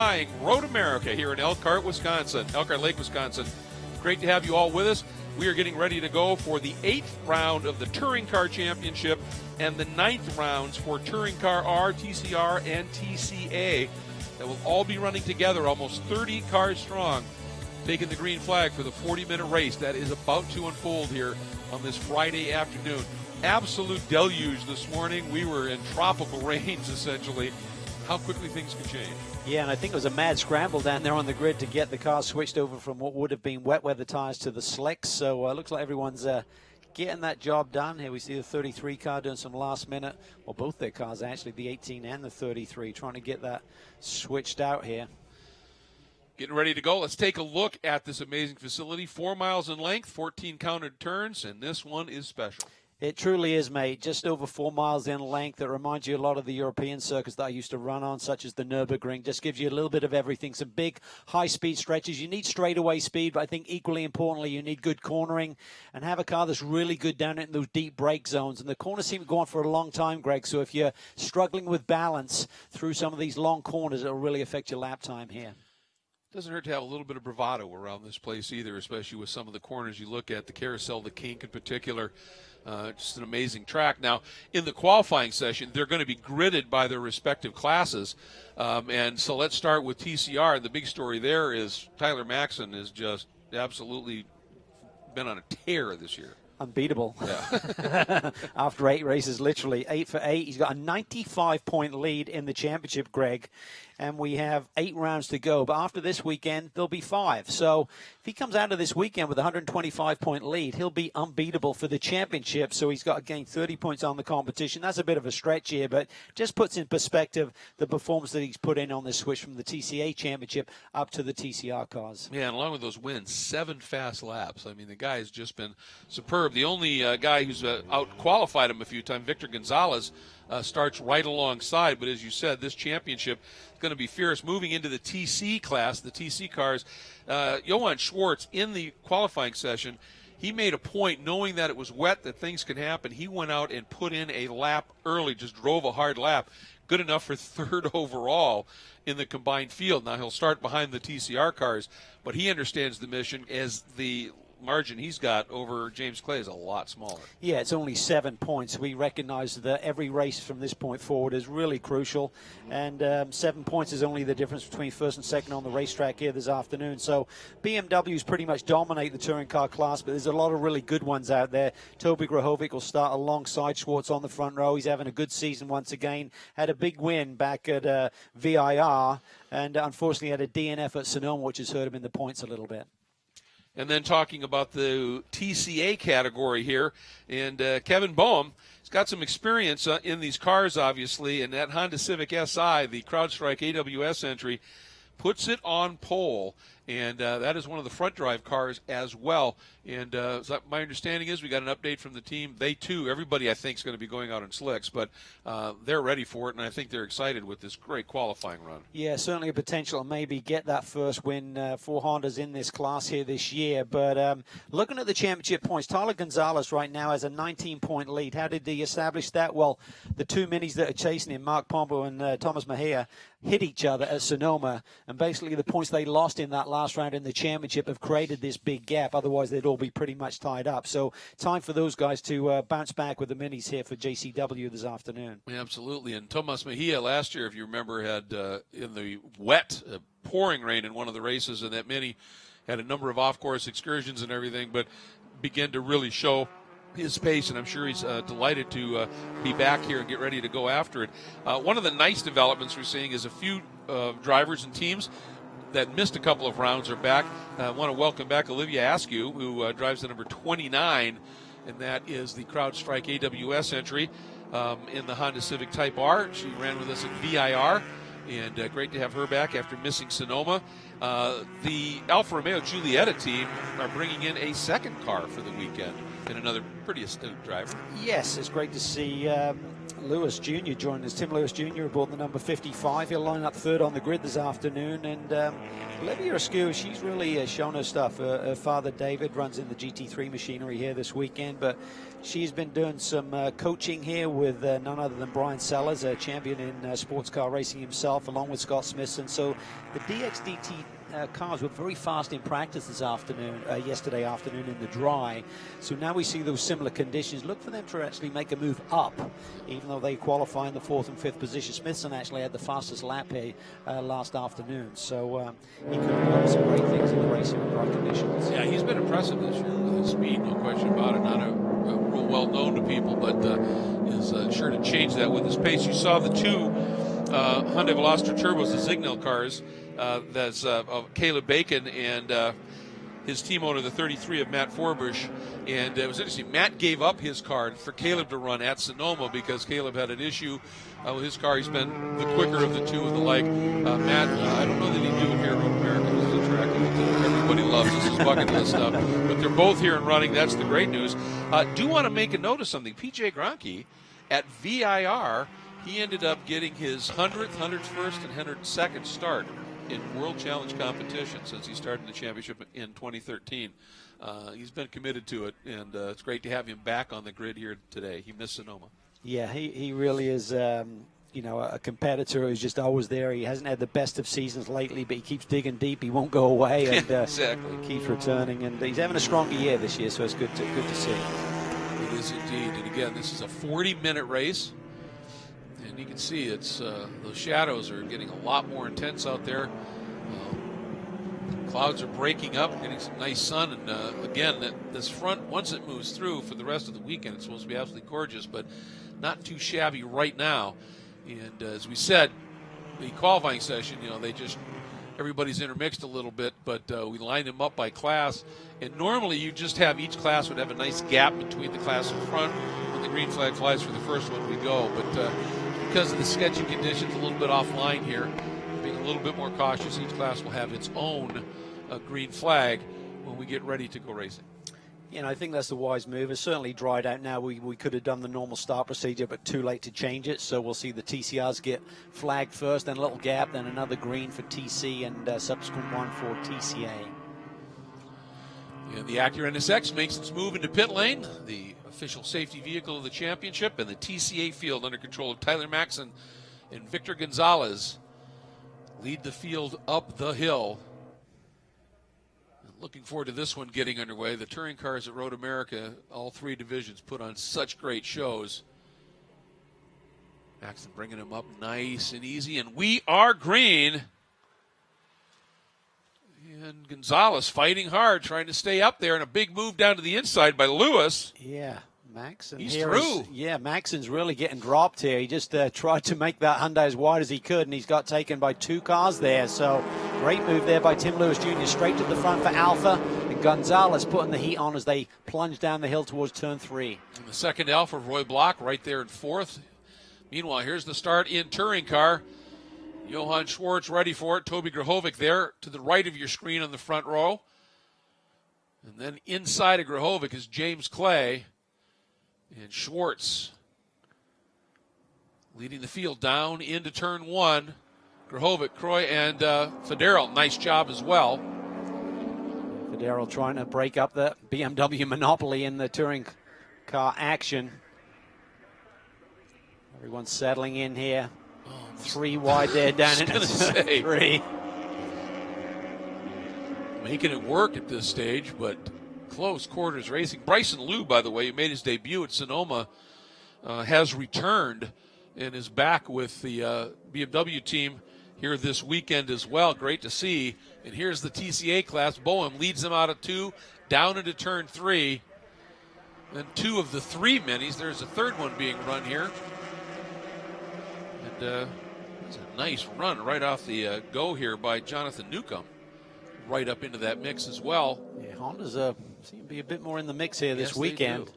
Road America here in Elkhart, Lake, Wisconsin. Great to have you all with us. We are getting ready to go for the 8th round of the Touring Car Championship and the 9th rounds for Touring Car R, TCR, and TCA. That will all be running together, almost 30 cars strong, taking the green flag for the 40-minute race that is about to unfold here on this Friday afternoon. Absolute deluge this morning. We were in tropical rains, essentially. How quickly things can change. Yeah, and I think it was a mad scramble down there on the grid to get the car switched over from what would have been wet weather tires to the slicks. So it looks like everyone's getting that job done. Here we see the 33 car doing some last minute, well, both their cars actually, the 18 and the 33, trying to get that switched out here. Getting ready to go. Let's take a look at this amazing facility. 4 miles in length, 14 counted turns, and this one is special. It truly is, mate. Just over 4 miles in length. It reminds you a lot of the European circuits that I used to run on, such as the Nürburgring. Just gives you a little bit of everything. Some big, high-speed stretches. You need straightaway speed, but I think equally importantly, you need good cornering and have a car that's really good down in those deep brake zones. And the corners seem to go on for a long time, Greg. So if you're struggling with balance through some of these long corners, it'll really affect your lap time here. Doesn't hurt to have a little bit of bravado around this place either, especially with some of the corners you look at, the carousel, the kink in particular. Just an amazing track. Now, in the qualifying session, they're going to be gridded by their respective classes. And so let's start with TCR. The big story there is Tyler Maxson has just absolutely been on a tear this year. Unbeatable. Yeah. After 8 races, literally 8 for 8. He's got a 95-point lead in the championship, Greg. And we have 8 rounds to go. But after this weekend, there'll be 5. So if he comes out of this weekend with a 125-point lead, he'll be unbeatable for the championship. So he's got to gain 30 points on the competition. That's a bit of a stretch here, but just puts in perspective the performance that he's put in on this switch from the TCA championship up to the TCR cars. Yeah, and along with those wins, 7 fast laps. I mean, the guy has just been superb. The only guy who's out-qualified him a few times, Victor Gonzalez, starts right alongside. But as you said, this championship is going to be fierce. Moving into the TC class, the TC cars, Johann Schwartz in the qualifying session, he made a point, knowing that it was wet, that things can happen. He went out and put in a lap early, just drove a hard lap. Good enough for 3rd overall in the combined field. Now he'll start behind the TCR cars, but he understands the mission as the margin he's got over James Clay is a lot smaller. Yeah, it's only 7 points. We recognize that every race from this point forward is really crucial, and 7 points is only the difference between first and second on the racetrack here this afternoon. So BMWs pretty much dominate the touring car class, but there's a lot of really good ones out there. Toby Grahovic will start alongside Schwartz on the front row. He's having a good season once again. Had a big win back at VIR, and unfortunately had a DNF at Sonoma, which has hurt him in the points a little bit. And then talking about the TCA category here, and Kevin BOEHME has got some experience in these cars, obviously, and that Honda Civic SI, the CrowdStrike AWS entry, puts it on pole, and that is one of the front drive cars as well. And so my understanding is we got an update from the team. They too, everybody I think is going to be going out in slicks, but they're ready for it, and I think they're excited with this great qualifying run. Yeah, certainly a potential to maybe get that first win for Hondas in this class here this year. But looking at the championship points, Tyler Gonzalez right now has a 19-point lead. How did he establish that? Well, the 2 minis that are chasing him, Mark Pombo and Thomas Mejia, hit each other at Sonoma, and basically the points they lost in that last round in the championship have created this big gap. Otherwise, they'd all be pretty much tied up. So time for those guys to bounce back with the minis here for JCW this afternoon. Yeah, absolutely. And Thomas Mejia last year, if you remember, had in the wet, pouring rain in one of the races, and that mini had a number of off-course excursions and everything, but began to really show his pace, and I'm sure he's delighted to be back here and get ready to go after it. One of the nice developments we're seeing is a few drivers and teams that missed a couple of rounds are back. I want to welcome back Olivia Askew, who drives the number 29, and that is the CrowdStrike AWS entry in the Honda Civic Type R. She ran with us at VIR, and great to have her back after missing Sonoma. The Alfa Romeo Giulietta team are bringing in a second car for the weekend, and another pretty astute driver. Yes, it's great to see Lewis Jr. joined us. Tim Lewis Jr. aboard the number 55. He'll line up third on the grid this afternoon. And Olivia Askew, she's really shown her stuff. Her father, David, runs in the GT3 machinery here this weekend. But she's been doing some coaching here with none other than Brian Sellers, a champion in sports car racing himself, along with Scott Smithson. So the DXDT cars were very fast in practice this afternoon, yesterday afternoon in the dry. So now we see those similar conditions. Look for them to actually make a move up, even though they qualify in the 4th and 5th position. Smithson actually had the fastest lap here last afternoon. So he could have done some great things in the racing in dry conditions. Yeah, he's been impressive this year with his speed, no question about it. Not real well known to people, but is sure to change that with his pace. You saw the two Hyundai Veloster Turbos, the Signal cars, that's of Caleb Bacon and his team owner, the 33 of MATTFORBUSH. And it was interesting. Matt gave up his car for Caleb to run at Sonoma because Caleb had an issue with his car. He's been the quicker of the two and the like. Matt, I don't know that he'd do it here in America. This is a track that everybody loves. This is bucket list stuff. But they're both here and running. That's the great news. Do want to make a note of something. PIGROENKE at VIR, he ended up getting his 100th, 101st, and 102nd start in World Challenge competition since he started the championship in 2013. He's been committed to it, and it's great to have him back on the grid here today. He missed Sonoma. Yeah, he really is, you know, a competitor who's just always there. He hasn't had the best of seasons lately, but he keeps digging deep. He won't go away, and exactly. Keeps returning. And he's having a stronger year this year, so it's good to see. It is indeed. And again, this is a 40-minute race. And you can see it's those shadows are getting a lot more intense out there. Clouds are breaking up, getting some nice sun. And again, this front, once it moves through for the rest of the weekend, it's supposed to be absolutely gorgeous, but not too shabby right now. And as we said, the qualifying session, you know, everybody's intermixed a little bit, but we lined them up by class. And normally you just have each class would have a nice gap between the class in front. When the green flag flies for the first one, we go. But because of the sketchy conditions, a little bit offline here, being a little bit more cautious, each class will have its own green flag when we get ready to go racing. You know, I think that's the wise move. It's certainly dried out now. We could have done the normal start procedure, but too late to change it. So we'll see the TCRs get flagged first, then a little gap, then another green for TC, and subsequent one for TCA. And the Acura NSX makes its move into pit lane, the official safety vehicle of the championship, and the TCA field under control of Tyler Maxson and Victor Gonzalez lead the field up the hill. Looking forward to this one getting underway. The touring cars at Road America, all three divisions, put on such great shows. Maxson bringing them up nice and easy, and we are green. And Gonzalez fighting hard, trying to stay up there, and a big move down to the inside by Lewis. Yeah, Maxson. He's through. Maxson's really getting dropped here. He just tried to make that Hyundai as wide as he could, and he's got taken by two cars there. So great move there by Tim Lewis Jr. Straight to the front for Alpha, and Gonzalez putting the heat on as they plunge down the hill towards turn 3. And the second Alpha, Roy Block, right there in 4th. Meanwhile, here's the start in touring car. Johann Schwartz ready for it. Toby Grahovic there to the right of your screen on the front row. And then inside of Grahovic is James Clay. And Schwartz leading the field down into turn 1. Grahovic, Croy, and Federer, nice job as well. Federer trying to break up the BMW monopoly in the touring car action. Everyone's settling in here. 3 wide there down into 3. Making it work at this stage, but close quarters racing. Bryson Liu, by the way, who made his debut at Sonoma, has returned and is back with the BMW team here this weekend as well. Great to see. And here's the TCA class. BOEHME leads them out of 2, down into turn 3. Then 2 of the 3 minis. There's a third one being run here. And it's a nice run right off the go here by Jonathan Newcomb. Right up into that mix as well. Yeah, Hondas seem to be a bit more in the mix here this weekend.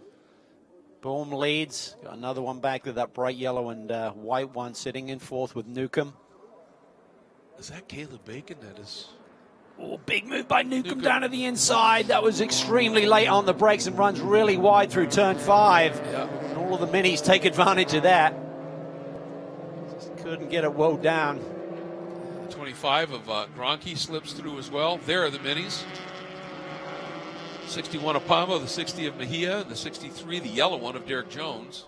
BOEHME leads. Got another one back with that bright yellow and white one sitting in 4th with Newcomb. Is that Caleb Bacon? That is. Oh, big move by Newcomb down to the inside. That was extremely late on the brakes and runs really wide through turn 5. Yeah. And all of the minis take advantage of that. Couldn't get it woed down. The 25 of Gronke slips through as well. There are the minis. 61 of POMBO, the 60 of Mejia, and the 63, the yellow one of Derek Jones.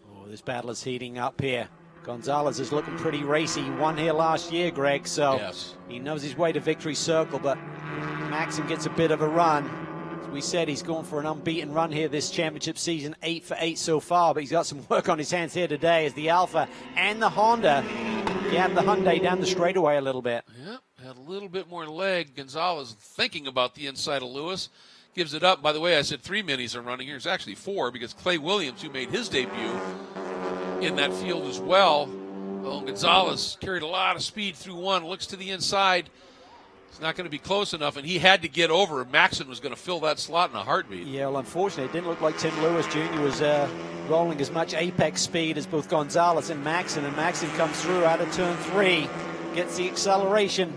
Oh, this battle is heating up here. Gonzalez is looking pretty racy. He won here last year, Greg, so yes, he knows his way to victory circle, but Maxim gets a bit of a run. As we said, he's going for an unbeaten run here this championship season, 8 for 8 so far, but he's got some work on his hands here today as the Alpha and the Honda gap the Hyundai down the straightaway a little bit. Yeah, had a little bit more leg. Gonzalez thinking about the inside of Lewis. Gives it up. By the way, I said 3 minis are running here. It's actually 4 because Clay Williams, who made his debut in that field as well. Well, Gonzalez carried a lot of speed through one, looks to the inside. It's not going to be close enough, and he had to get over. Maxon was going to fill that slot in a heartbeat. Yeah, well, unfortunately, it didn't look like Tim Lewis Jr. was rolling as much apex speed as both Gonzalez and Maxon comes through out of turn 3, gets the acceleration,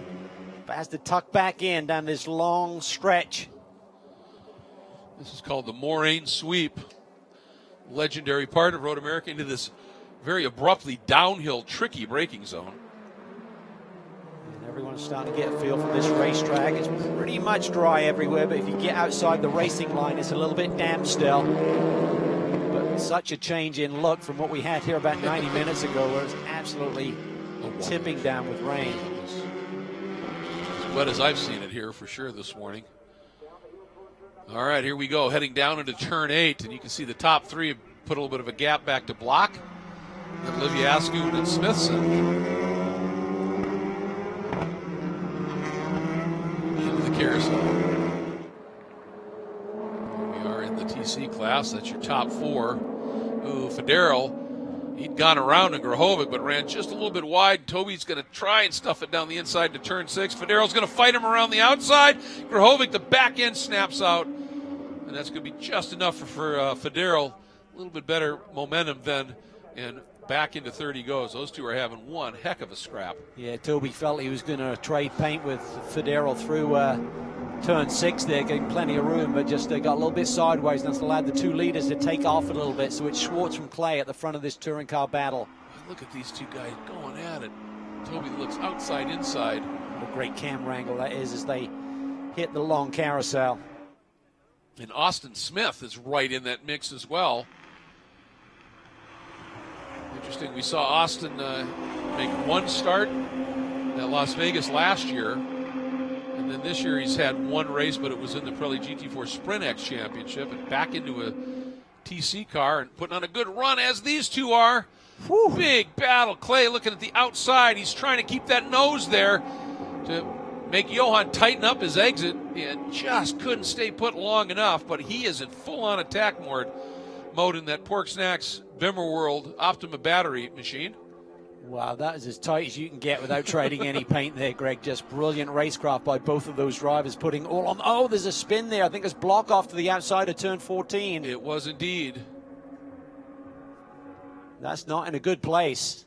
but has to tuck back in down this long stretch. This is called the Moraine Sweep. Legendary part of Road America into this very abruptly downhill, tricky braking zone. And everyone's starting to get a feel for this racetrack. It's pretty much dry everywhere, but if you get outside the racing line, it's a little bit damp still. But such a change in look from what we had here about 90 minutes ago, where it's absolutely tipping down with rain. As wet as I've seen it here for sure this morning. All right, here we go, heading down into turn 8, and you can see the top 3 have put a little bit of a gap back to block. And Olivia Askew and Smithson into the carousel. Here we are in the TC class. That's your top 4. Ooh, Federal, he'd gone around in Grahovic, but ran just a little bit wide. Toby's going to try and stuff it down the inside to turn 6. Federal's going to fight him around the outside. Grahovic, the back end snaps out, and that's going to be just enough for Federal. A little bit better momentum then, and back into third he goes. Those two are having one heck of a scrap. Yeah, Toby felt he was going to trade paint with Federal through turn 6 there, getting plenty of room, but just got a little bit sideways, and that's allowed the 2 leaders to take off a little bit. So it's Schwartz from Clay at the front of this touring car battle. Look at these two guys going at it. Toby looks outside, inside. What a great camera angle that is as they hit the long carousel. And Austin Smith is right in that mix as well. Interesting, we saw Austin make one start at Las Vegas last year, and then this year he's had one race, but it was in the Pirelli GT4 Sprint X Championship, and back into a TC car and putting on a good run, as these two are. Whew. Big battle. Clay looking at the outside. He's trying to keep that nose there to make Johan tighten up his exit, and just couldn't stay put long enough, but he is in full-on attack mode in that Pork Snacks Bimmer World Optima battery machine. Wow, that is as tight as you can get without trading any paint there, Greg. Just brilliant racecraft by both of those drivers, putting all on. Oh, there's a spin there. I think it's block off to the outside of turn 14. It was indeed. That's not in a good place.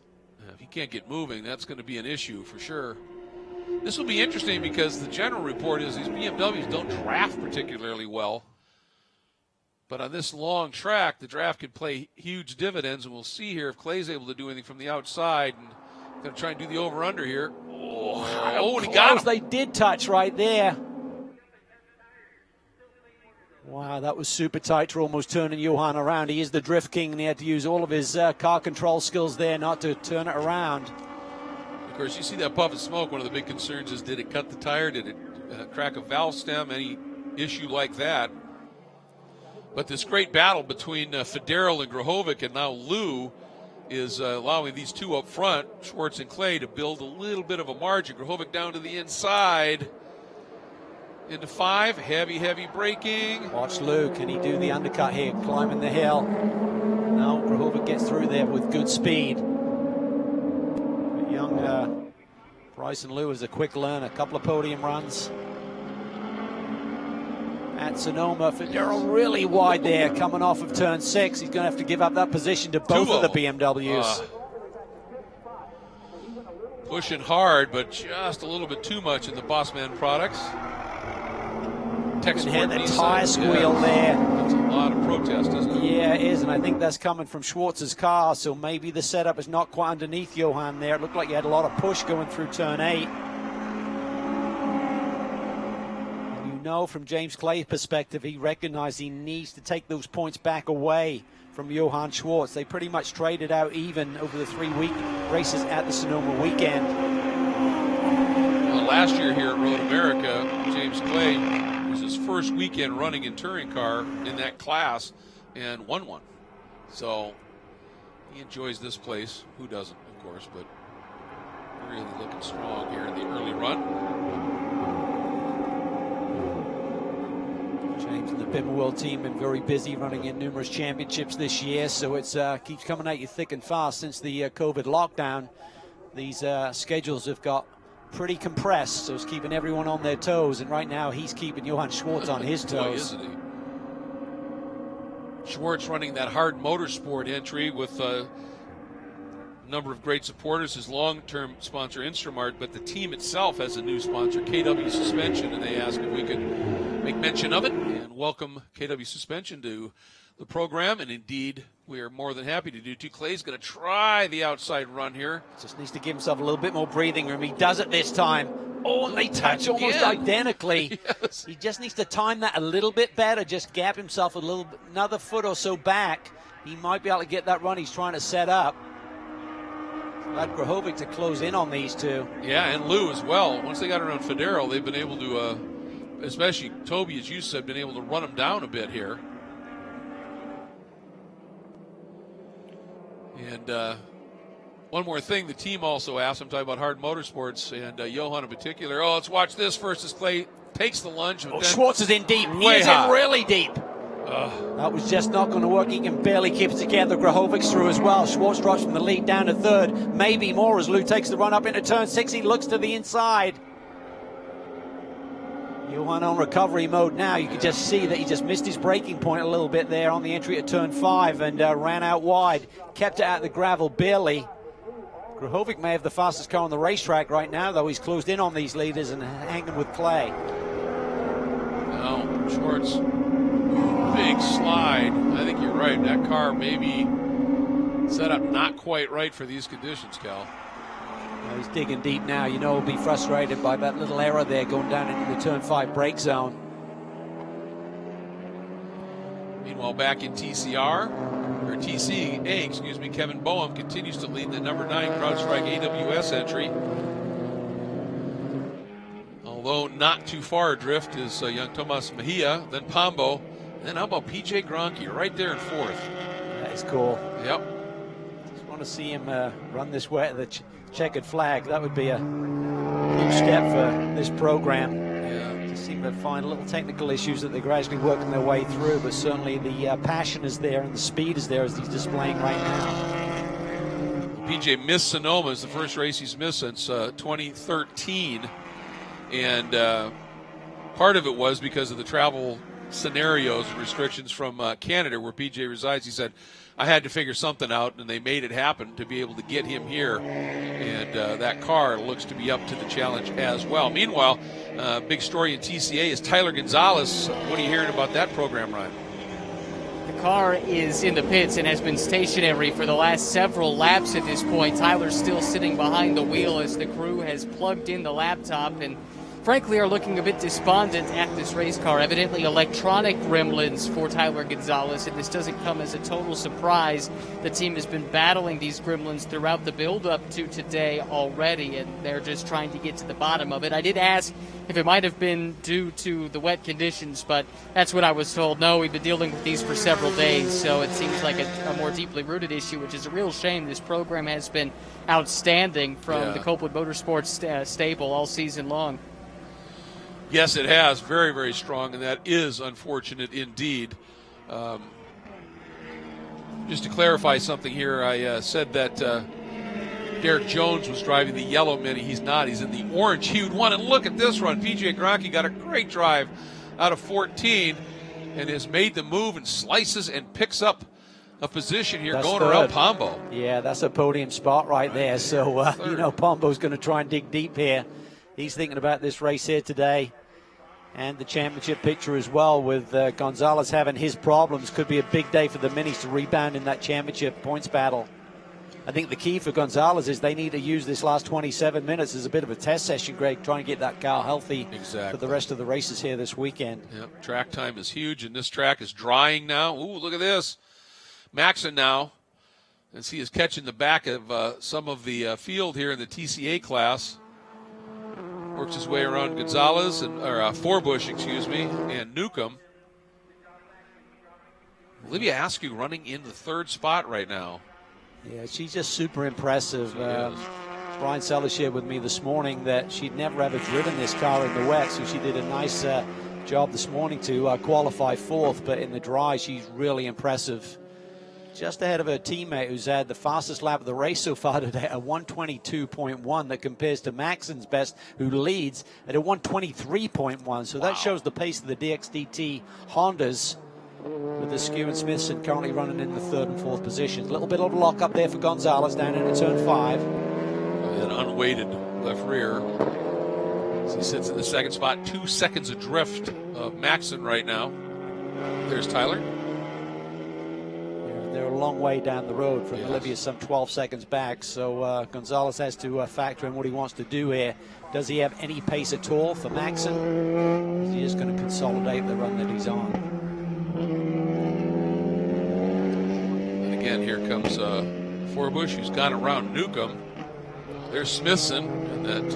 If you can't get moving, that's going to be an issue for sure. This will be interesting because the general report is these BMWs don't draft particularly well. But on this long track, the draft could play huge dividends, and we'll see here if Clay's able to do anything from the outside. And going to try and do the over-under here. Oh, and he got him. They did touch right there. Wow, that was super tight for almost turning Johan around. He is the drift king, and he had to use all of his car control skills there not to turn it around. Of course, you see that puff of smoke. One of the big concerns is, did it cut the tire? Did it crack a valve stem? Any issue like that? But this great battle between Federal and Grahovic, and now Lou, is allowing these two up front, Schwartz and Clay, to build a little bit of a margin. Grahovic down to the inside. Into 5, heavy braking. Watch Lou, can he do the undercut here, climbing the hill? No, Grahovic gets through there with good speed. Young Bryson Lou is a quick learner, a couple of podium runs. At Sonoma, Federal really wide there, coming off of turn 6. He's going to have to give up that position to both of the BMWs. Pushing hard, but just a little bit too much in the Bossman products. tech You can support hear the Nissan. tire squeal there. That's a lot of protest, isn't it? Yeah, it is, and I think that's coming from Schwartz's car, so maybe the setup is not quite underneath Johan there. It looked like he had a lot of push going through turn 8. And you know, from James Clay's perspective, he recognized he needs to take those points back away from Johan Schwartz. They pretty much traded out even over the 3-week races at the Sonoma weekend. Well, last year here at Road America, James Clay was his first weekend running in touring car in that class and won one. So he enjoys this place. Who doesn't, of course, but really looking strong here in the early run. James and the Bimmer World team been very busy running in numerous championships this year, so it's keeps coming at you thick and fast since the COVID lockdown. These schedules have got pretty compressed, so it's keeping everyone on their toes, and right now he's keeping Johan Schwartz on his toes. Boy, isn't he? Schwartz running that hard motorsport entry with a number of great supporters, his long-term sponsor Instramart, but the team itself has a new sponsor, KW Suspension, and they asked if we could make mention of it and welcome KW Suspension to the program, and indeed we are more than happy to do too. Clay's going to try the outside run here. Just needs to give himself a little bit more breathing room. He does it this time. Oh, and they touch almost identically. Yes. He just needs to time that a little bit better, just gap himself a little, another foot or so back. He might be able to get that run he's trying to set up. Glad Grahovic to close in on these two. Yeah, and Lou as well. Once they got around Federo, they've been able to, especially Toby, as you said, been able to run him down a bit here. And one more thing, the team also asked, I'm talking about hard motorsports, and Johan in particular, let's watch this first as Clay takes the lunge. Schwartz is in deep. He is in really deep. That was just not going to work. He can barely keep it together. Grahovic's through as well. Schwartz drops from the lead down to third. Maybe more as Lou takes the run up into turn 6. He looks to the inside. Johan on recovery mode now. You can just see that he just missed his braking point a little bit there on the entry to turn 5 and ran out wide. Kept it at the gravel barely. Grahovic may have the fastest car on the racetrack right now, though he's closed in on these leaders and hanging with Clay. Now, Schwartz, big slide. I think you're right. That car may be set up not quite right for these conditions, Cal. He's digging deep now. You know, he'll be frustrated by that little error there going down into the turn 5 brake zone. Meanwhile, back in TCA, Kevin BOEHME continues to lead the number 9 CrowdStrike AWS entry. Although not too far adrift is young Tomas Mejia, then POMBO, then how about PIGROENKE right there in 4th? That is cool. Yep. Just want to see him run this way, the checkered flag. That would be a huge step for this program. Yeah. Just seem to find little technical issues that they're gradually working their way through, but certainly the passion is there and the speed is there as he's displaying right now. PJ missed Sonoma. It's the first race he's missed since 2013. And part of it was because of the travel scenarios and restrictions from Canada where PJ resides. He said, I had to figure something out, and they made it happen to be able to get him here. And that car looks to be up to the challenge as well. Meanwhile, big story in TCA is Tyler Gonzalez. What are you hearing about that program, Ryan? The car is in the pits and has been stationary for the last several laps at this point. Tyler's still sitting behind the wheel as the crew has plugged in the laptop and frankly are looking a bit despondent at this race car. Evidently electronic gremlins for Tyler Gonzalez, and this doesn't come as a total surprise. The team has been battling these gremlins throughout the build-up to today already, and they're just trying to get to the bottom of it. I did ask if it might have been due to the wet conditions, but that's what I was told. No, we've been dealing with these for several days, so it seems like a more deeply rooted issue, which is a real shame. This program has been outstanding from the Copeland Motorsports stable all season long. Yes, it has. Very, very strong, and that is unfortunate indeed. Just to clarify something here, I said that Derek Jones was driving the yellow Mini. He's not. He's in the orange-hued one. And look at this run. PIGROENKE got a great drive out of 14 and has made the move and slices and picks up a position here going around POMBO. Yeah, that's a podium spot right there. So, you know, POMBO's going to try and dig deep here. He's thinking about this race here today. And the championship picture as well, with Gonzalez having his problems. Could be a big day for the Minis to rebound in that championship points battle. I think the key for Gonzalez is they need to use this last 27 minutes as a bit of a test session, Greg, trying to get that car healthy for the rest of the races here this weekend. Yep, track time is huge, and this track is drying now. Ooh, look at this. Maxon now, as he is catching the back of some of the field here in the TCA class. Works his way around Gonzalez, or Forbush, excuse me, and Newcomb. Olivia Askew running in the third spot right now. Yeah, she's just super impressive. Brian Sellers shared with me this morning that she'd never ever driven this car in the wet, so she did a nice job this morning to qualify fourth, but in the dry, she's really impressive. Just ahead of her teammate who's had the fastest lap of the race so far today, a 122.1 that compares to Maxon's best, who leads at a 123.1. So that shows the pace of the DXDT Hondas, with the Skew and Smithson currently running in the third and fourth positions. A little bit of a lock up there for Gonzalez down into turn 5. An unweighted left rear. As he sits in the second spot, 2 seconds adrift of Maxon right now. There's Tyler. They're a long way down the road from Olivia, some 12 seconds back. So Gonzalez has to factor in what he wants to do here. Does he have any pace at all for Maxon? Is he just going to consolidate the run that he's on? And again, here comes Forbush, who's gone around Newcomb. There's Smithson, and that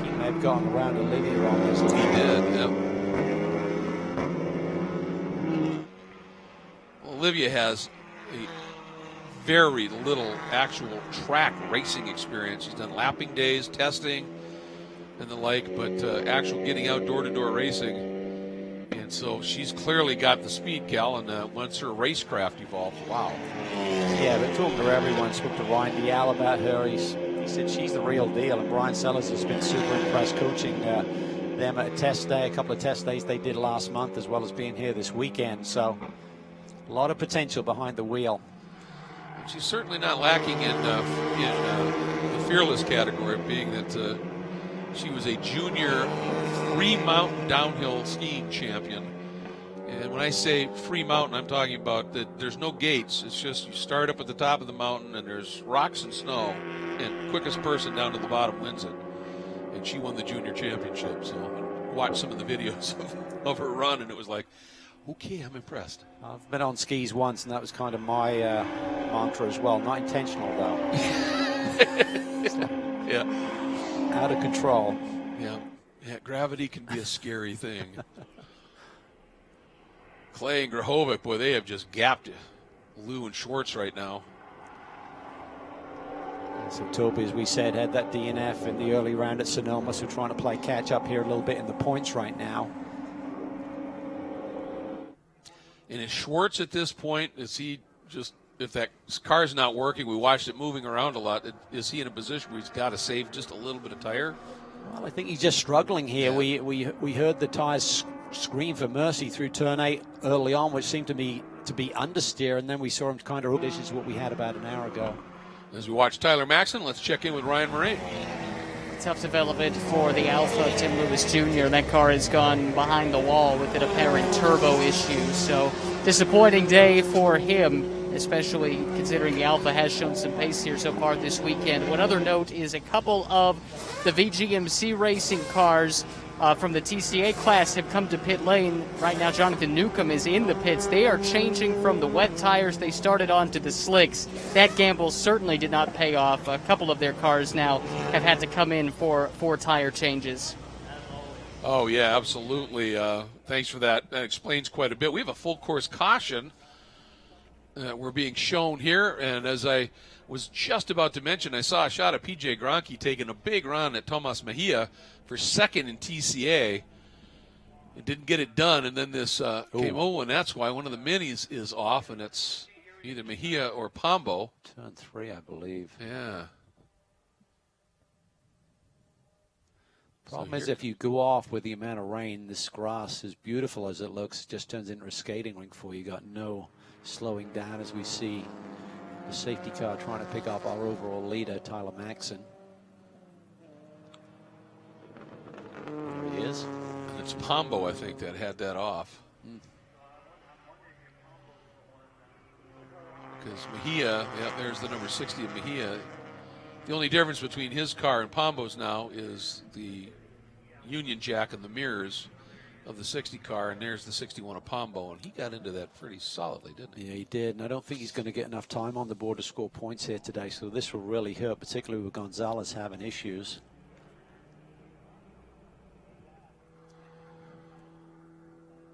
he may have gone around Olivia on this. He did, yeah. Olivia has a very little actual track racing experience. She's done lapping days, testing, and the like, but actual getting out door-to-door racing. And so she's clearly got the speed, Cal, and once her racecraft evolves, wow. Yeah, but talking to everyone, spoke to Ryan Dial about her. He said she's the real deal, and Brian Sellers has been super impressed coaching them at a test day, a couple of test days they did last month, as well as being here this weekend. So a lot of potential behind the wheel. She's certainly not lacking in the fearless category, being that she was a junior free mountain downhill skiing champion. And when I say free mountain, I'm talking about that there's no gates. It's just you start up at the top of the mountain and there's rocks and snow, and quickest person down to the bottom wins it. And she won the junior championship. So I watched some of the videos of her run, and it was like, okay, I'm impressed. I've been on skis once, and that was kind of my mantra as well. Not intentional, though. Yeah. Out of control. Yeah. Gravity can be a scary thing. Clay and Grahovic, boy, they have just gapped Lou and Schwartz right now. So Toby, as we said, had that DNF in the early round at Sonoma, so trying to play catch up here a little bit in the points right now. And is Schwartz at this point, is he just, if that car's not working, we watched it moving around a lot, is he in a position where he's got to save just a little bit of tire? Well, I think he's just struggling here. Yeah. We heard the tires scream for mercy through turn 8 early on, which seemed to be understeer, and then we saw him kind of, this is what we had about an hour ago. As we watch Tyler Maxon, let's check in with Ryan Murray. Tough development for the Alpha, Tim Lewis Jr. That car has gone behind the wall with an apparent turbo issue. So disappointing day for him, especially considering the Alpha has shown some pace here so far this weekend. One other note is a couple of the VGMC racing cars from the TCA class have come to pit lane. Right now, Jonathan Newcomb is in the pits. They are changing from the wet tires they started on to the slicks. That gamble certainly did not pay off. A couple of their cars now have had to come in for tire changes. Oh, yeah, absolutely. Thanks for that. That explains quite a bit. We have a full course caution we're being shown here, and as I was just about to mention, I saw a shot of PIGROENKE taking a big run at Tomas Mejia for second in TCA. It didn't get it done, and then this came. Oh, and that's why one of the minis is off, and it's either Mejia or Pombo. Turn 3, I believe. Yeah. Problem is, if you go off with the amount of rain, this grass, as beautiful as it looks, just turns into a skating rink for you. You got no slowing down as we see the safety car trying to pick up our overall leader, Tyler Maxon. There he is. POMBO, I think, that had that off. Because Mejia, yeah, there's the number 60 of Mejia. The only difference between his car and Pombo's now is the Union Jack and the mirrors of the 60 car, and there's the 61 of POMBO, and he got into that pretty solidly, didn't he? Yeah, he did, and I don't think he's going to get enough time on the board to score points here today, so this will really hurt, particularly with Gonzalez having issues.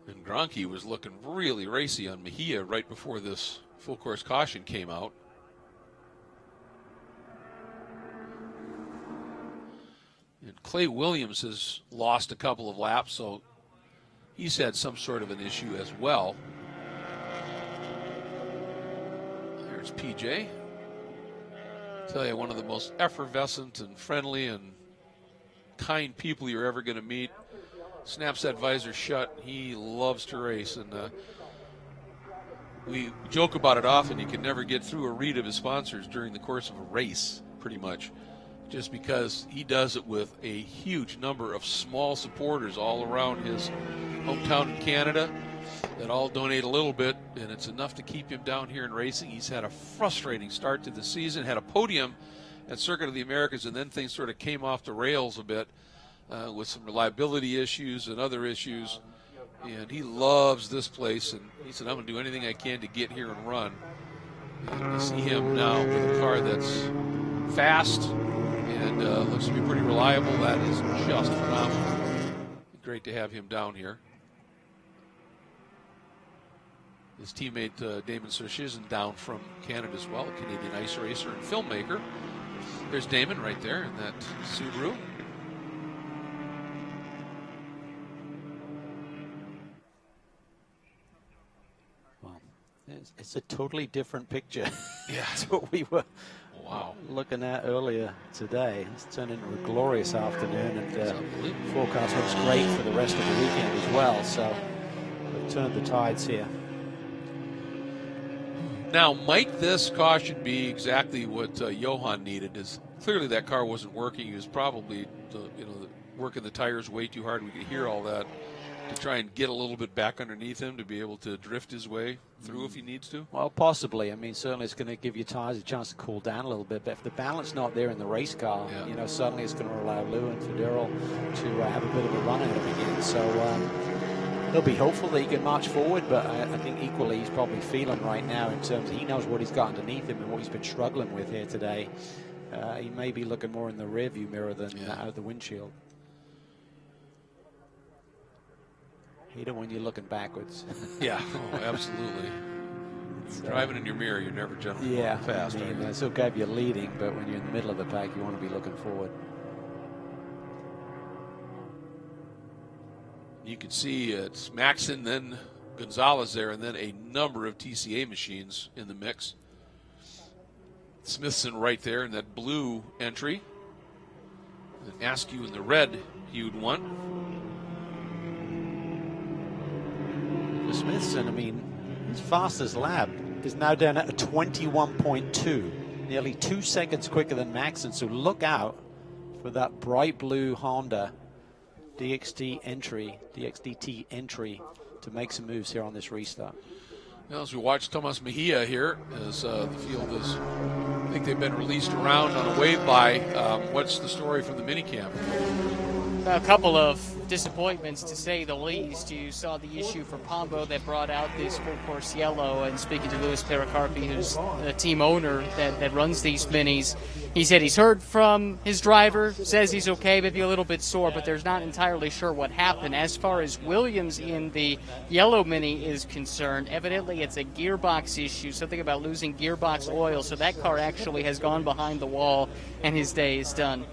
And Gronke was looking really racy on Mejia right before this full course caution came out. And Clay Williams has lost a couple of laps, so he's had some sort of an issue as well. There's PJ. Tell you, one of the most effervescent and friendly and kind people you're ever going to meet. Snaps that visor shut. He loves to race, and we joke about it often. He can never get through a read of his sponsors during the course of a race, pretty much, just because he does it with a huge number of small supporters all around his hometown in Canada that all donate a little bit, and it's enough to keep him down here in racing. He's had a frustrating start to the season, had a podium at Circuit of the Americas, and then things sort of came off the rails a bit with some reliability issues and other issues. And he loves this place, and he said, I'm going to do anything I can to get here and run. And to see him now with a car that's fast and looks to be pretty reliable, that is just phenomenal. Great to have him down here. His teammate Damon Surshizin down from Canada as well, a Canadian ice racer and filmmaker. There's Damon right there in that Subaru. It's a totally different picture. Yeah. That's what we were Wow. looking at earlier today. It's turned into a glorious afternoon, and forecast looks great for the rest of the weekend as well. So we've turned the tides here. Now, might this caution be exactly what Johan needed? Is clearly that car wasn't working. He was probably working the tires way too hard. We could hear all that, to try and get a little bit back underneath him to be able to drift his way through if he needs to? Well, possibly. I mean, certainly it's going to give your tires a chance to cool down a little bit. But if the balance not there in the race car, suddenly it's going to allow Lou and Federal to have a bit of a run at him again. So he'll be hopeful that he can march forward. But I think equally he's probably feeling right now in terms of he knows what he's got underneath him and what he's been struggling with here today. He may be looking more in the rearview mirror than out of the windshield. Hate it when you're looking backwards. Yeah, absolutely. You're driving in your mirror, you're never generally going fast. I mean, it's okay if you're leading, but when you're in the middle of the pack, you want to be looking forward. You can see it's Maxon, then Gonzalez there, and then a number of TCA machines in the mix. Smithson right there in that blue entry. And Askew in the red hued one. Smithson, I mean, his fastest lap is now down at a 21.2, nearly 2 seconds quicker than Maxon. So look out for that bright blue Honda DXT entry to make some moves here on this restart. Now, as we watch Tomas Mejia here, as the field is, I think they've been released around on a wave by. What's the story from the minicamp? A couple of disappointments, to say the least. You saw the issue for POMBO that brought out this full course yellow, and speaking to Louis Pericarpi, who's the team owner that runs these minis, he said he's heard from his driver, says he's okay, maybe a little bit sore, but there's not entirely sure what happened. As far as Williams in the yellow mini is concerned, evidently it's a gearbox issue, something about losing gearbox oil, so that car actually has gone behind the wall and his day is done.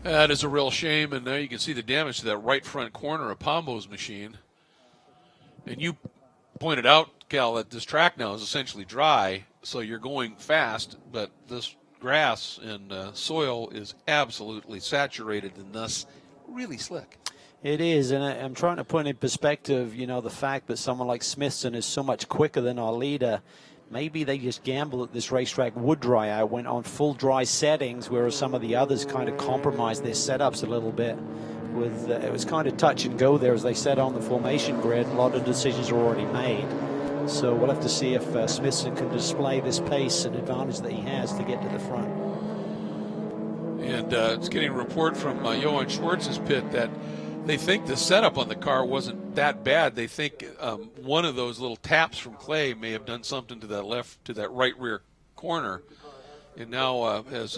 That is a real shame, and now you can see the damage to that right front corner of Pombo's machine. And you pointed out, Cal, that this track now is essentially dry, so you're going fast, but this grass and soil is absolutely saturated and thus really slick. It is, and I'm trying to put in perspective, the fact that someone like Smithson is so much quicker than our leader. Maybe they just gambled that this racetrack would dry out, went on full dry settings, whereas some of the others kind of compromised their setups a little bit. with it was kind of touch and go there, as they said on the formation grid. A lot of decisions are already made. So we'll have to see if Smithson can display this pace and advantage that he has to get to the front. And it's getting a report from Johann Schwartz's pit that they think the setup on the car wasn't that bad. They think one of those little taps from Clay may have done something to that right rear corner, and now has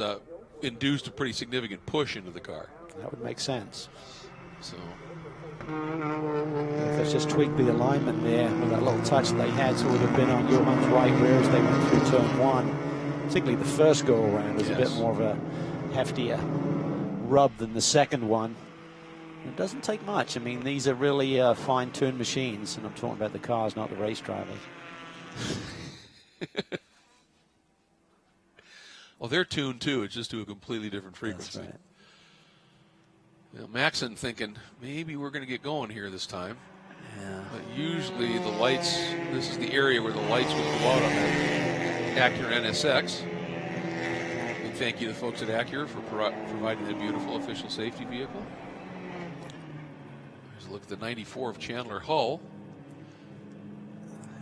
induced a pretty significant push into the car. That would make sense. So if let's just tweak the alignment there with that little touch they had, so it would have been on Johann's right rear as they went through turn one. Particularly the first go around was a bit more of a heftier rub than the second one. It doesn't take much. I mean, these are really fine-tuned machines, and I'm talking about the cars, not the race drivers. Well, they're tuned too. It's just to a completely different frequency. That's right. You know, Maxon thinking maybe we're going to get going here this time. Yeah. But usually the lights, this is the area where the lights would go out on that Acura NSX. And thank you to the folks at Acura for providing that beautiful official safety vehicle. There's a look at the 94 of Chandler Hull.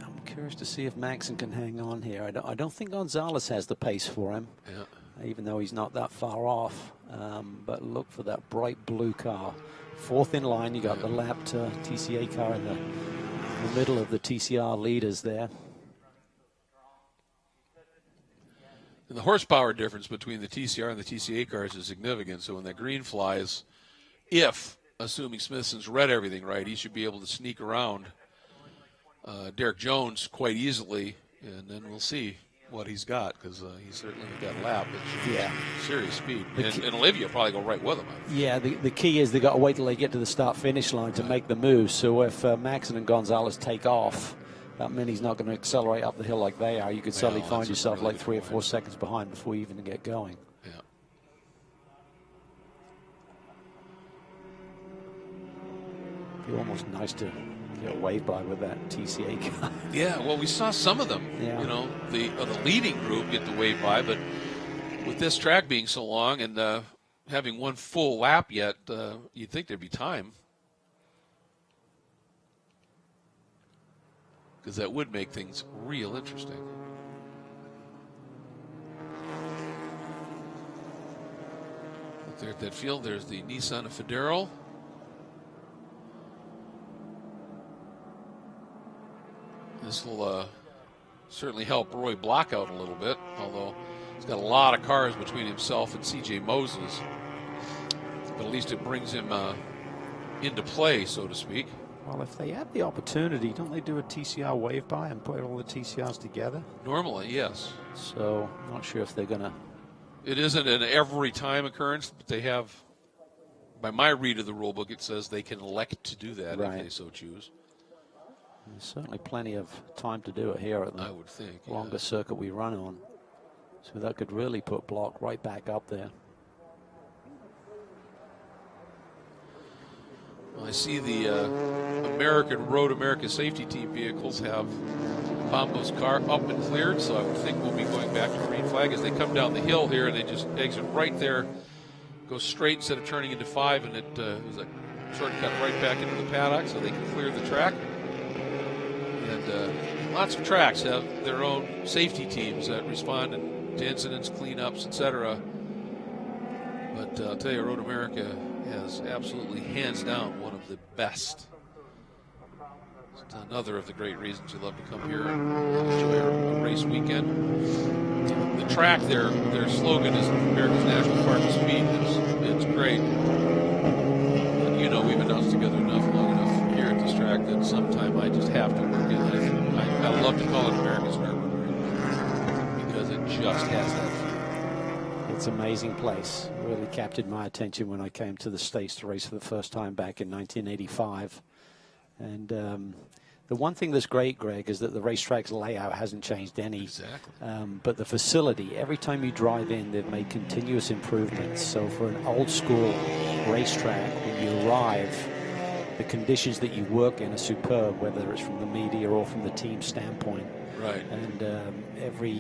I'm curious to see if Maxon can hang on here. I don't think Gonzalez has the pace for him, even though he's not that far off. But look for that bright blue car. Fourth in line, you got the lapped TCA car in the middle of the TCR leaders there. And the horsepower difference between the TCR and the TCA cars is significant. So when that green flies, assuming Smithson's read everything right, he should be able to sneak around Derek Jones quite easily, and then we'll see what he's got, because he certainly got a lap. It's serious speed. And Olivia will probably go right with him. Yeah, the key is they got to wait till they get to the start-finish line to make the move. So if Maxon and Gonzalez take off, that means he's not going to accelerate up the hill like they are. You could suddenly find yourself really like 3 or 4 seconds behind before you even get going. Yeah. It'd be almost nice to get waved by with that TCA car. Yeah, well, we saw some of them. Yeah. You know, the leading group get the wave by, but with this track being so long and having one full lap yet, you'd think there'd be time. Because that would make things real interesting. Look there at that field. There's the Nissan Federal. This will certainly help Roy Block out a little bit, although he's got a lot of cars between himself and CJ Moses. But at least it brings him into play, so to speak. Well, if they have the opportunity, don't they do a TCR wave by and put all the TCRs together? Normally, yes. So I'm not sure if they're going to. It isn't an every time occurrence, but they have, by my read of the rule book, it says they can elect to do that if they so choose. There's certainly plenty of time to do it here at the I would think, longer circuit we run on. So that could really put Block right back up there. Well, I see the Road America Safety Team vehicles have Pombo's car up and cleared, so I would think we'll be going back to green flag as they come down the hill here, and they just exit right there, go straight instead of turning into 5, and it was a shortcut right back into the paddock so they can clear the track. And lots of tracks have their own safety teams that respond to incidents, cleanups, etc. But I'll tell you, Road America has absolutely, hands down, one of the best. It's another of the great reasons you love to come here and enjoy a race weekend. The track, their slogan is America's National Park of Speed. It's great. And you know, we've announced together long enough here at this track that sometime I just have to work in it. I love to call it America's Nürburgring because it just has that feel. It's an amazing place. It really captured my attention when I came to the States to race for the first time back in 1985. And the one thing that's great, Greg, is that the racetrack's layout hasn't changed any. Exactly. But the facility, every time you drive in, they've made continuous improvements. So for an old school racetrack, when you arrive, the conditions that you work in are superb, whether it's from the media or from the team standpoint. Right. And every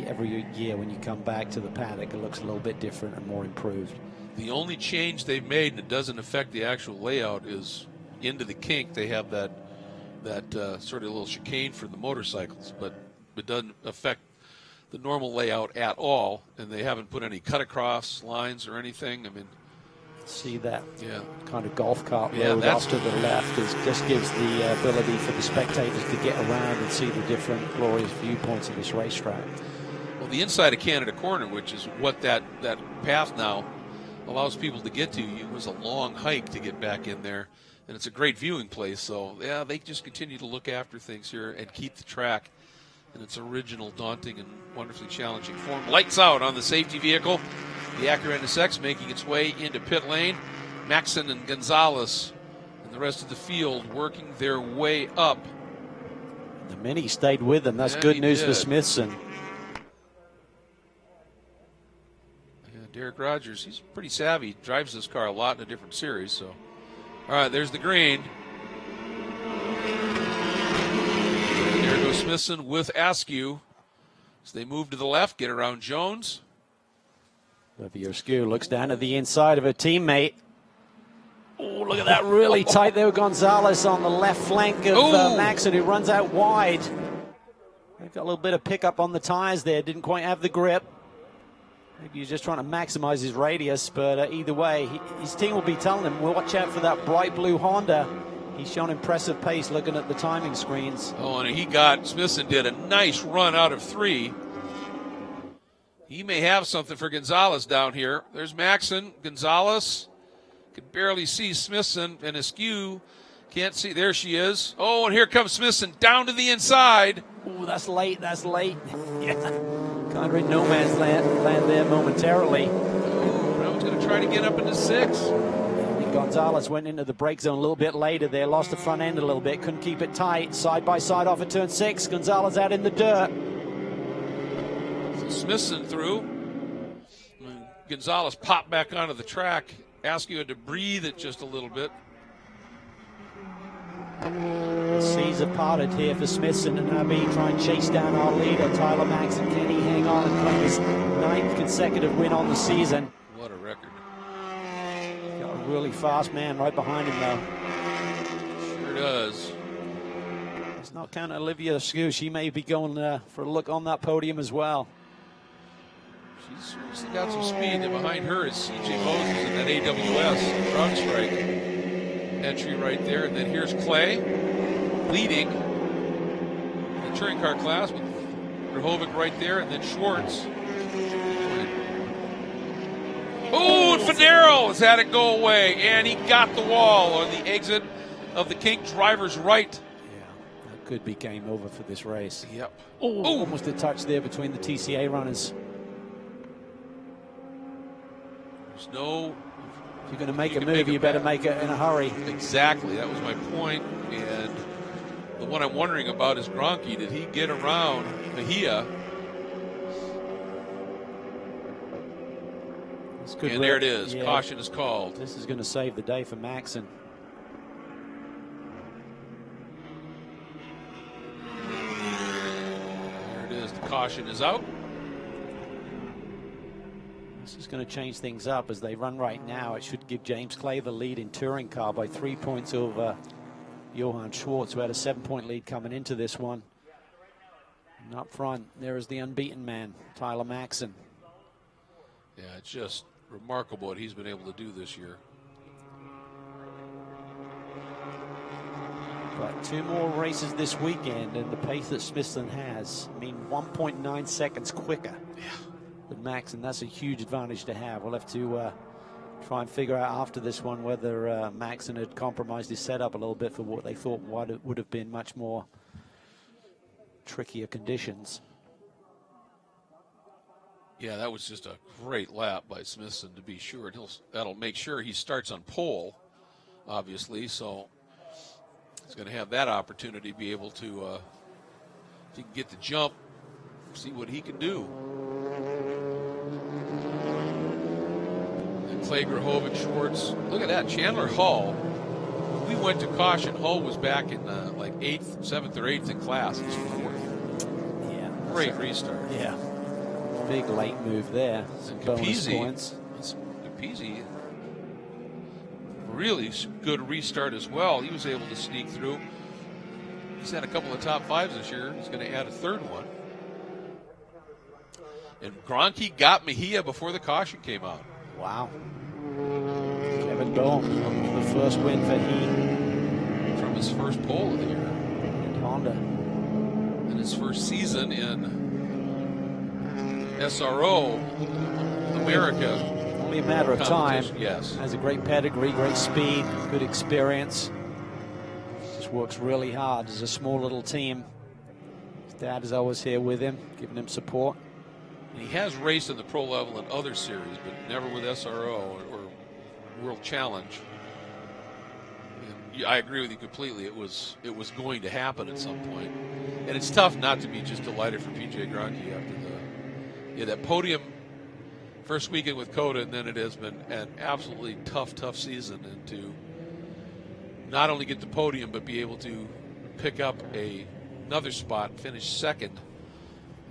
year when you come back to the paddock, it looks a little bit different and more improved. The only change they've made, and it doesn't affect the actual layout, is into the kink they have that sort of little chicane for the motorcycles, but it doesn't affect the normal layout at all, and they haven't put any cut across lines or anything. I mean, see that yeah, kind of golf cart road off to the left. It just gives the ability for the spectators to get around and see the different glorious viewpoints of this racetrack. Well, the inside of Canada Corner, which is what that path now allows people to get to, it was a long hike to get back in there, and it's a great viewing place. So yeah, they just continue to look after things here and keep the track in its original daunting and wonderfully challenging form. Lights out on the safety vehicle. The Acura NSX making its way into pit lane. Maxon and Gonzalez and the rest of the field working their way up. The Mini stayed with them. That's good news for Smithson. Derek Rogers, he's pretty savvy. He drives this car a lot in a different series. So, all right, there's the green. And there goes Smithson with Askew. So they move to the left, get around Jones. Olivia Askew looks down at the inside of her teammate. Oh, look at that, really tight there with Gonzalez on the left flank of Maxon, who runs out wide. They've got a little bit of pickup on the tires there, didn't quite have the grip. Maybe he's just trying to maximize his radius, but either way, his team will be telling him, watch out for that bright blue Honda. He's shown impressive pace looking at the timing screens. Oh, and Smithson did a nice run out of 3. He may have something for Gonzalez down here. There's Maxon. Gonzalez could barely see Smithson, and Askew can't see. There she is. Oh, and here comes Smithson down to the inside. Oh, that's late. That's late. Yeah. Kind of in no man's land there momentarily. Oh, now he's going to try to get up into 6. Gonzalez went into the brake zone a little bit later there, lost the front end a little bit, couldn't keep it tight. Side by side off at turn 6. Gonzalez out in the dirt. So Smithson through. Gonzalez popped back onto the track. Askew had to breathe it just a little bit. The seas have parted here for Smithson and Abbey try and chase down our leader, Tyler Maxon. Can he hang on and claim his 9th consecutive win on the season? What a record. Got a really fast man right behind him, though. Sure does. Let's not count Olivia Askew. She may be going for a look on that podium as well. She's seriously got some speed. And behind her is CJ Moses in that AWS Trout Strike entry right there. And then here's Clay leading the touring car class with Rehovic right there, and then Schwartz. Oh, and Federo has had it go away, and he got the wall on the exit of the kink driver's right. Yeah, that could be game over for this race. Yep. Oh, almost a touch there between the TCA runners. There's no... If you're going to make a move, you better make it in a hurry. Exactly. That was my point. And the one I'm wondering about is Gronke. Did he get around Mejia? And there it is. Yeah. Caution is called. This is going to save the day for Maxon. There it is. The caution is out. This is going to change things up as they run right now. It should give James Clay the lead in touring car by 3 points over Johann Schwartz, who had a 7-point lead coming into this one. And up front, there is the unbeaten man, Tyler Maxon. Yeah, it's just remarkable what he's been able to do this year. But 2 more races this weekend, and the pace that Smithson has, I mean, 1.9 seconds quicker. Yeah. With Maxon, that's a huge advantage to have. We'll have to try and figure out after this one whether Maxon had compromised his setup a little bit for what they thought would have been much more trickier conditions. Yeah, that was just a great lap by Smithson, to be sure. And that'll make sure he starts on pole, obviously. So he's going to have that opportunity to be able to, if he can get the jump, see what he can do. And Clay, Grahovic, Schwartz. Look at that. Chandler Hull. When we went to caution, Hull was back in like 8th, 7th or 8th in class. He's 4th. Yeah. Great restart. Yeah. Big late move there. Some bonus points. Capizzi, really good restart as well. He was able to sneak through. He's had a couple of top fives this year. He's going to add a third one. And Groenke got Mejia before the caution came out. Wow. Kevin Boehm, the first win for he. From his first pole of the year. And Honda. And his first season in SRO America. Only a matter of time. Yes. Has a great pedigree, great speed, good experience. Just works really hard as a small little team. His dad is always here with him, giving him support. He has raced in the pro level in other series, but never with SRO or World Challenge. And I agree with you completely. It was going to happen at some point, and it's tough not to be just delighted for PJ Groenke after that podium first weekend with Coda, and then it has been an absolutely tough season, and to not only get the podium but be able to pick up another spot, finish second